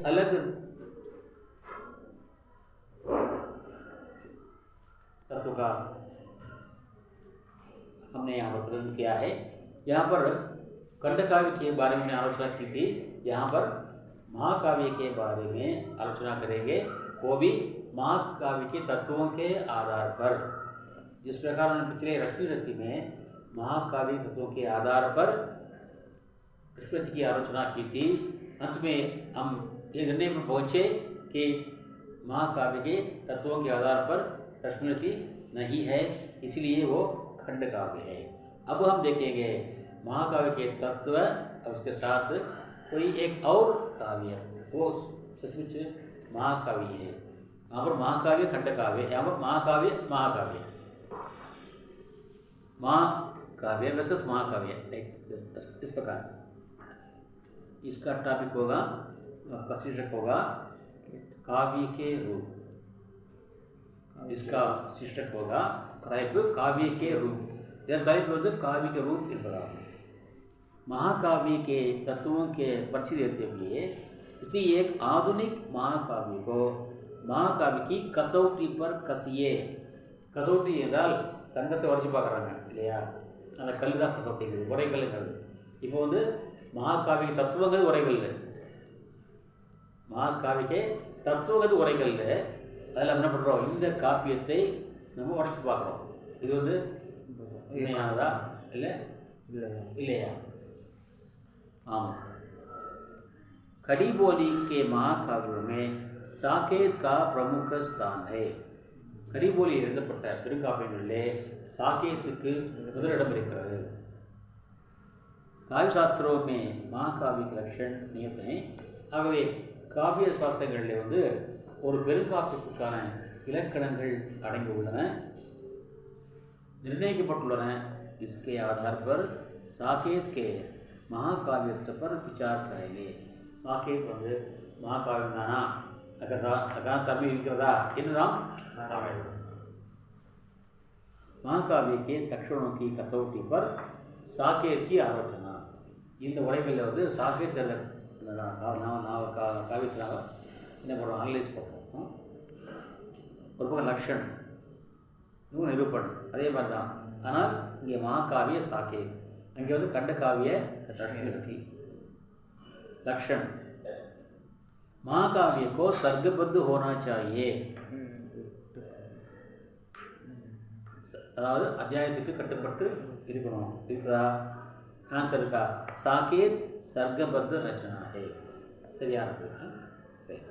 अलग तत्व का हमने यहाँ पर प्रदर्शन किया है। यहाँ पर खंडकाव्य के बारे में आलोचना की थी, यहाँ पर महाकाव्य के बारे में आलोचना करेंगे, वो भी महाकाव्य के तत्वों के आधार पर। जिस प्रकार उन्होंने पिछले रश्मि रति में महाकाव्य तत्वों के आधार पर स्मृति की आलोचना की थी, अंत में हम ये निर्णय पर पहुँचे कि महाकाव्य के तत्वों के आधार पर रश्मि नहीं है, इसलिए वो खंड काव्य है। अब हम देखेंगे महाकाव्य के तत्व और उसके साथ कोई एक और काव्य, वो सचमुच महाकाव्य है। यहाँ पर महाकाव्य खंड काव्य, यहाँ पर महाकाव्य महाकाव्य वर्सेस महाकाव्य, इस प्रकार इसका टॉपिक होगा, आपका शीर्षक होगा काव्य के रूप। इसका शीर्षक होगा काव्य के रूप, काव्य के रूप इस महाकाव्य के तत्वों के परिचय देते हुए किसी एक आधुनिक महाकाव्य को महाकाव्य की कसौटी पर कसिए। कसौटी என்றால் தங்கத்தை வரைச்சு பார்க்குறாங்க இல்லையா, அந்த கல் தான் कसौटी, உரைகல்லுங்கிறது. இப்போ வந்து महाकाव्य தத்துவங்கள் உரைகல், महाकाव्य தத்துவங்கள் உரைகல், அதில் என்ன பண்ணுறோம், இந்த காப்பியத்தை நம்ம உடைச்சு பார்க்குறோம். இது வந்து உண்மையானதா இல்லை இல்லையா? ஆமாம். கடிபோலி के महाकाव्य में साकेत का प्रमुख स्थान है. கடிபோலி எழுதப்பட்ட பெருங்காப்பியங்களிலே சாக்கேத்துக்கு முதலிடம் இருக்கிறது. काव्य शास्त्रों में महाकाव्य के लक्षण नियत हैं. ஆகவே காவிய சாஸ்திரங்களிலே வந்து ஒரு பெருங்காப்பியத்துக்கான இலக்கணங்கள் அடங்கியுள்ளன, निर्णयக்கப்பட்டுள்ளன. इसके आधार पर साकेत के महाकाव्यत्व पर विचार करेंगे. साकेत வந்து महाकाव्யம் தானா, அதான் தமிழ் இருக்கிறதா என்று நாம் महाकाव्य के लक्षणों की कसौटी पर साकेत की आलोचना. இந்த உரைகளில் வந்து சாக்கேத் காவியத்தினால என்ன பண்ணுறோம், அனலைஸ் பண்ணுறோம். ஒரு பக்கம் லக்ஷன், இன்னும் நிரூபணம், அதே மாதிரி தான். ஆனால் இங்கே महाकाव्य साकेत, அங்கே வந்து खंडकाव्य रश्मि लक्षण. महाकाव्य को सर्गबद्ध होना चाहिए, அதாவது அத்தியாயத்துக்கு கட்டுப்பட்டு இருக்கணும். இருக்குதா? ஆன்சர் இருக்கா? சாக்கேத் சர்க்கபத்த ரச்சனா ஹே, சரியானது. சரி,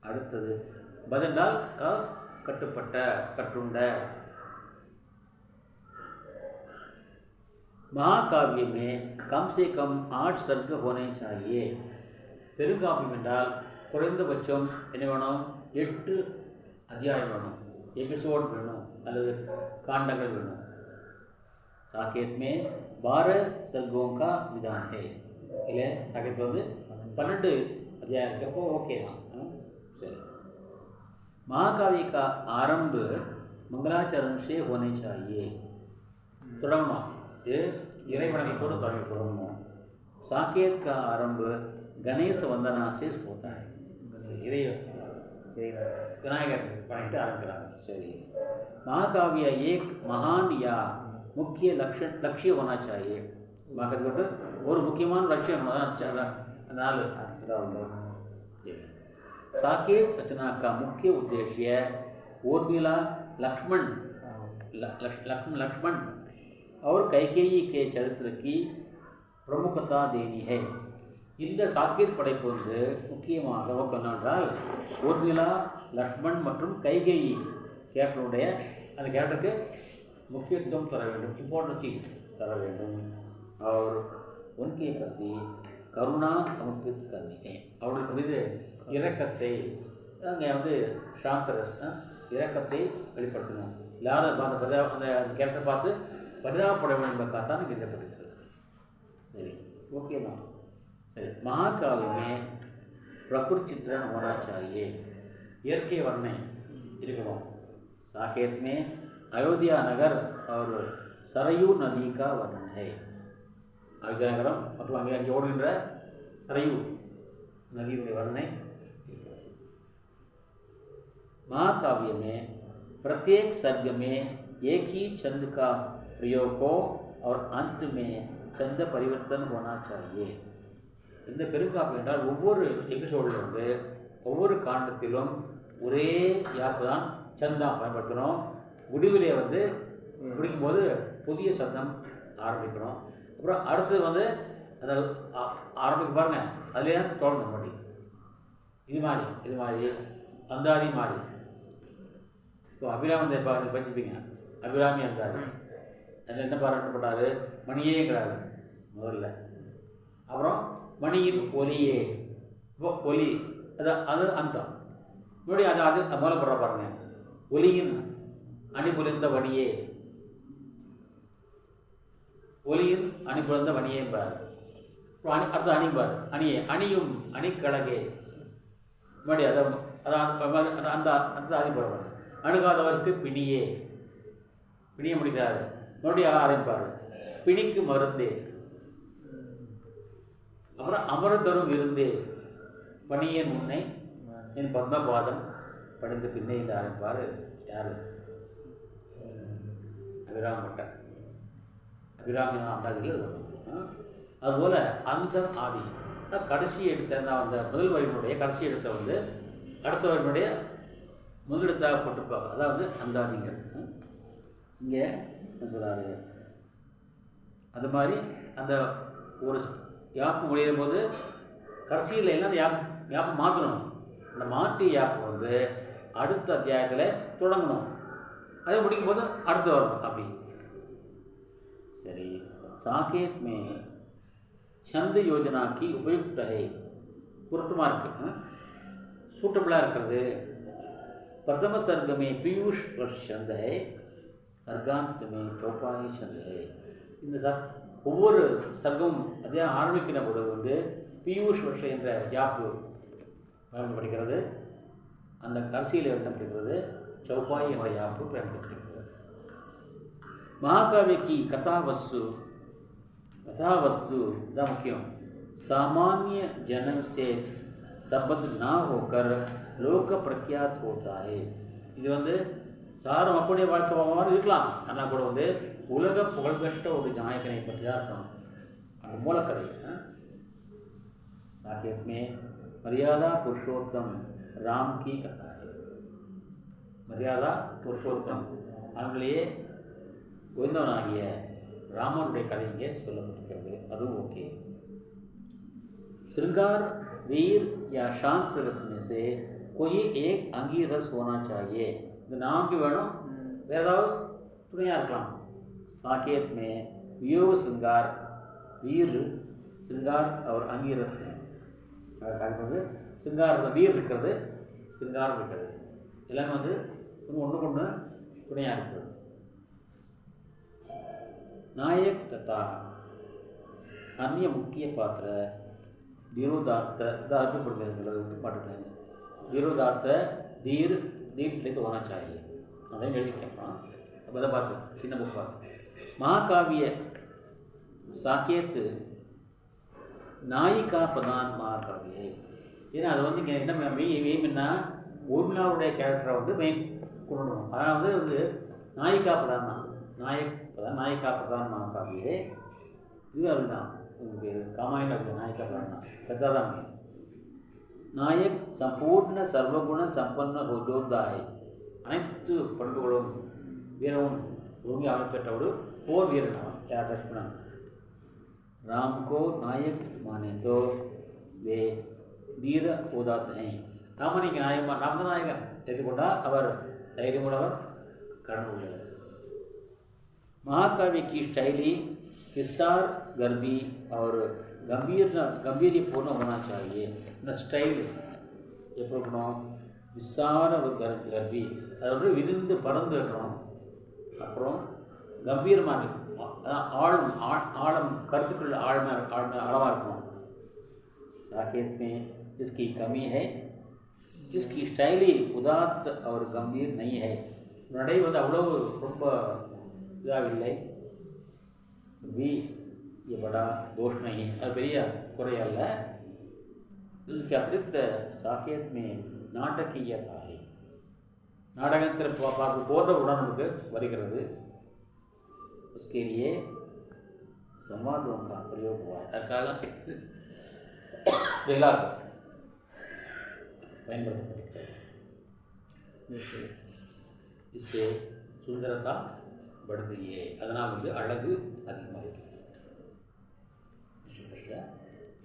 அடுத்தது பதிலால் கட்டுப்பட்ட கட்டுண்ட. महाकाव्य में कम से कम 8 सर्ग होने चाहिए. பெருங்காப்பியம் என்றால் குறைந்தபட்சம் என்ன வேணும், 8 அத்தியாயம் வேணும், எபிசோட் வேணும் அல்லது காண்டங்கள் வேணும். साकेत में 12 सर्गों का विधान है. இல்லை, சாக்கேத் வந்து 12 अध्याय को ओके ना. सही. महाकाव्य का आरंभ मंगलाचरण से होने चाहिए. தொடங்கணும், இது இறைவணக்கத்தோடு தொடங்கணும். साकेत का आरंभ गणेश वंदना से होता है. विनायकर பண்ணிட்டு ஆரம்பிக்கிறாங்க. சரி. महाकाव्य एक महान या मुख्य लक्ष्य होना चाहिए. महाकाव्य ஒரு முக்கியமான லட்சியம் நாலு. साकेत रचना का मुख्य उद्देश्य उर्मिला, लक्ष्मण और कैकेयी के चरित्र की प्रमुखता देनी है. இந்த சாக்கேத் படைப்பு வந்து முக்கியமாக நோக்கம் என்னவென்றால் ஊர்மிளா, லக்ஷ்மண் மற்றும் கைகேயி கேரக்டருடைய அந்த கேரக்டருக்கு முக்கியத்துவம் தர வேண்டும், இம்பார்ட்டன்ஸி தர வேண்டும். और उनके प्रति கருணா சமர்ப்பித் करनी है. அவர்களுக்கு மீது இரக்கத்தை, அங்கே வந்து சாந்தரஸ் இரக்கத்தை வெளிப்படுத்தணும். எல்லாரும் அந்த கேரக்டரை பார்த்து பரிதாபப்பட வேண்டும் என்பதற்காகத்தான் இங்கே எழுதப்பட்டிருக்கிறது. சரி, ஓகே தான். சரி. महाकाव्य में प्रकृति चित्रण होना चाहिए. இயற்கை வர்ணனை இருக்கணும். साकेत में अयोध्या नगर और सरयू नदी का वर्णन है. अयोध्या नगरम மற்றும் அங்கே ஓடுகின்ற சரையூ नदी वर्णने। महाकाव्य में प्रत्येक सर्ग में एक ही छंद का प्रयोग हो और अंत में छंद परिवर्तन होना चाहिए. இந்த பெருங்காப்பு என்றால் ஒவ்வொரு எபிசோடில் வந்து ஒவ்வொரு காண்டத்திலும் ஒரே யாப்பு தான் சந்தம் பயன்படுத்தணும். முடிவிலே வந்து முடிக்கும்போது புதிய சந்தம் ஆரம்பிக்கணும். அப்புறம் அடுத்தது வந்து அதை ஆரம்பிக்க பாருங்கள், அதுலேயே தொடங்கணும் பண்ணி இது மாதிரி அந்தாதி மாதிரி. இப்போ அபிராமத்தை படிச்சுப்பீங்க. அபிராமி அந்தாதி அதில் என்ன பாராட்டப்பட்டார்? மணியேங்கிறாரு முதல்ல. அப்புறம் மணியின் ஒலியே, இப்போ ஒலி அது அந்தம். மறுபடியும் அது முதல்ல போடுற பாருங்க, ஒலியின் அணிபுரிந்த வணியே, ஒலியின் அணிபுரிந்த வணியேம்பார். அடுத்த அணிபார் அணியே, அணியும் அணிக்கழகே. மறுபடியும் அந்த அணிபுரம் அணுகாதவருக்கு பிணியே, பிணிய முடிக்காது. மறுபடியும் ஆரம்பிப்பார், பிணிக்கு மருந்தே. அப்புறம் அமர்தரும் இருந்தே, பணியன் முன்னை என் பத்மபாதம் படைந்த பின்னே இந்த ஆரம்பிப்பார். யார்? அபிராம பட்டர். அபிராமி அந்தாதிகள் வரும். அதுபோல் அந்த ஆதி கடைசி எடுத்த அந்த முதல் வரியினுடைய கடைசி எடுத்த வந்து அடுத்த வரியினுடைய முதலெடுத்தாக போட்டிருப்பாங்க. அதாவது அந்தாதிகள் இங்கே சொல்கிறாரு. அது மாதிரி அந்த ஒரு யாப்பு முடியும் போது கடைசியில் எல்லாம் அந்த யாப்பு மாற்றணும். அந்த மாற்றி யாப்பு வந்து அடுத்த அத்தியாயத்தில் தொடங்கணும். அதை முடிக்கும் போது அடுத்து வரணும். அப்படி சரி. சாகேத் மே छंद योजना की उपयुक्त है, பொருத்தமாக இருக்குது, சூட்டபிளாக இருக்கிறது. प्रथम सर्ग में पीयूष वर्ष छंद है, सर्गांत में चौपाई छंद है. இந்த ஒவ்வொரு சர்க்கம் அதே ஆரம்பிக்கிற பொழுது வந்து பீயூஷ் வருஷம் என்ற யாப்பு பயன்படுகிறது. அந்த கடைசியில் பயன்படுகிறது चौपाई என்ற யாப்பு பயன்படுகிறது. महाकाव्य की कथावस्तु का मुख्यम सामान्य जन से संबद्ध ना होकर लोक प्रख्यात होता है. இது வந்து சாரும் அப்படியே வாழ்க்கை மாதிரி இருக்கலாம், ஆனால் கூட வந்து உலக புகழ்பெற்ற ஒரு நாயகனை பற்றியாக இருக்கணும். அந்த மூலக்கதை. साकेत में मर्यादा पुरुषोत्तम राम की कथा है. मर्यादा पुरुषोत्तम அவர்களையே உயர்ந்தவனாகிய ராமனுடைய கதை இங்கே சொல்லப்பட்டிருக்கிறது. அதுவும் ஓகே. श्रृंगार वीर या शांत रस में से कोई एक अंगी रस होना चाहिए. இந்த நான்கு வேணும், வேறு ஏதாவது துணையாக இருக்கலாம். साकेत में वियोग श्रृंगार वीर श्रृंगार और अंगी रस है. श्रृंगार வீர் இருக்கிறது, श्रृंगार இருக்கிறது, எல்லாமே வந்து ஒன்றுக்கு ஒன்று துணையாக இருக்கிறது. नायक तथा अन्य मुख्य पात्र धीरोदात्त धीरोदात्त धीर लिखित होना चाहिए. अभी बता बात चिन्ह बुक बात. महाकाव्य साकेत नायिका प्रधान महाकाव्य है. ஏன்னா அது வந்து என்ன எய்ம்னா ஊர்மிளாவுடைய கேரக்டரை வந்து மெயின் கொள்ளணும். அதனால் வந்து நாயிகா பிரதான் தான், नायिका प्रधान महाकाव्य है. இது அதுதான் உங்களுக்கு காமாயண நாயிகா பிரதான கதாதான். நாயக் சம்பூர்ண சர்வகுண சம்பன்ன ரோஜோத்தாய், அனைத்து பண்புகளும் வீரவும் ஒருங்கி அமைப்பெற்ற ஒரு போர் வீரன் அவன். யார்? லக்ஷ்மணன். ராம் கோ நாயக் மானே தோ வே தீர உதாத் நை. ராமனிக்கு நாயகன், ராமநாயகன் எடுத்துக்கொண்டால் அவர் தைரியமுள்ளவர், கடன் உள்ளவர். महाकाव्य की शैली विस्तार गर्भी और गंभीरपूर्ण होना चाहिए. இந்த ஸ்டைல் எப்படி இருக்கணும்? விசார கர்ப்பி, அதோட விரிந்து பறந்து இருக்கணும். அப்புறம் கம்பீரமாக ஆழம் கருத்துக்கள் ஆழமாக இருக்கணும். साकेत में जिसकी कमी है, जिसकी स्टाइली उदात्त और गंभीर नहीं है. நடை வந்து அவ்வளவு ரொம்ப இதாகவில்லை. भी ये बड़ा दोष नहीं, அது பெரிய குறை அல்ல. इसके अतिरिक्त साकेत में नाटकीयता है. நாடகத்தில் போன்ற உடன் நமக்கு வருகிறது. उसके लिए संवादों का प्रयोग हुआ है. அதற்காக dialogue பயன்படுத்தப்படுகிறது. इससे सुंदरता बढ़ती है. அதனால் அழகு அதிகமாகிறது.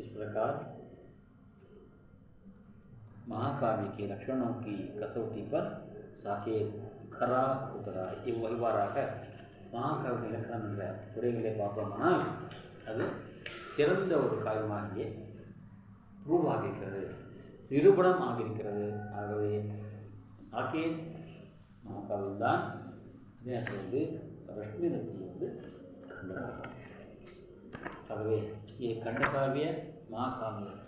इस प्रकार महाकाव्य के लक्षणों की कसौटी पर साकेत खरा उतरा. இவ்வாறாக மகாகாவிய இலக்கணம் என்ற துறைகளை பார்ப்போமானால் அது சிறந்த ஒரு காவியமாகிய ப்ரூவ் ஆகியிருக்கிறது, நிரூபணம் ஆகியிருக்கிறது. ஆகவே சாக்கேத் மகாகாவியம் தான். அதே நேரத்தில் ரஷ்மி நதி கண்டகாவியம். ஆகவே கண்டகாவிய மகாகாவியம்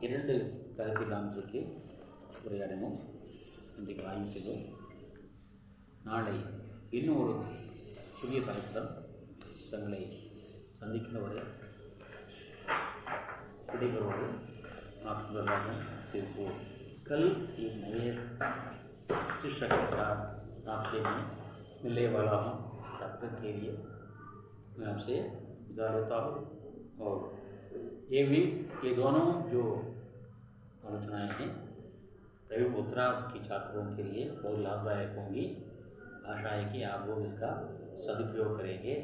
இரண்டு கருத்தில் நாம் சொல்லி உரையாடணும். இன்றைக்கு ஆய்வு செய்தோம். நாளை இன்னும் ஒரு புதிய தலைப்புடன் தங்களை சந்திக்கின்ற வரை விடைபெறுவது நான் சுந்தரராஜன் திருப்பூர். कल एक नए शिक्षक के साथ आपसे मिलने वाला हूँ. तब तक के लिए मैं आपसे विदा लेता हूँ. और ये दोनों जो आलोचनाएँ हैं प्रयोगोत्तरा के छात्रों के लिए बहुत लाभदायक होंगी. आशा है कि आप लोग इसका सदुपयोग करेंगे.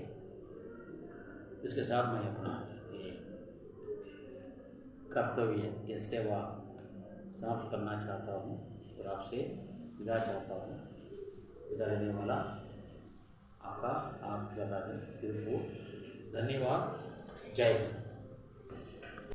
इसके साथ मैं अपना कर्तव्य या सेवा समाप्त करना चाहता हूँ और आपसे विदा चाहता हूँ. विदा लेने वाला आपका आप दादा तिरुपुर. धन्यवाद. जय हिंद.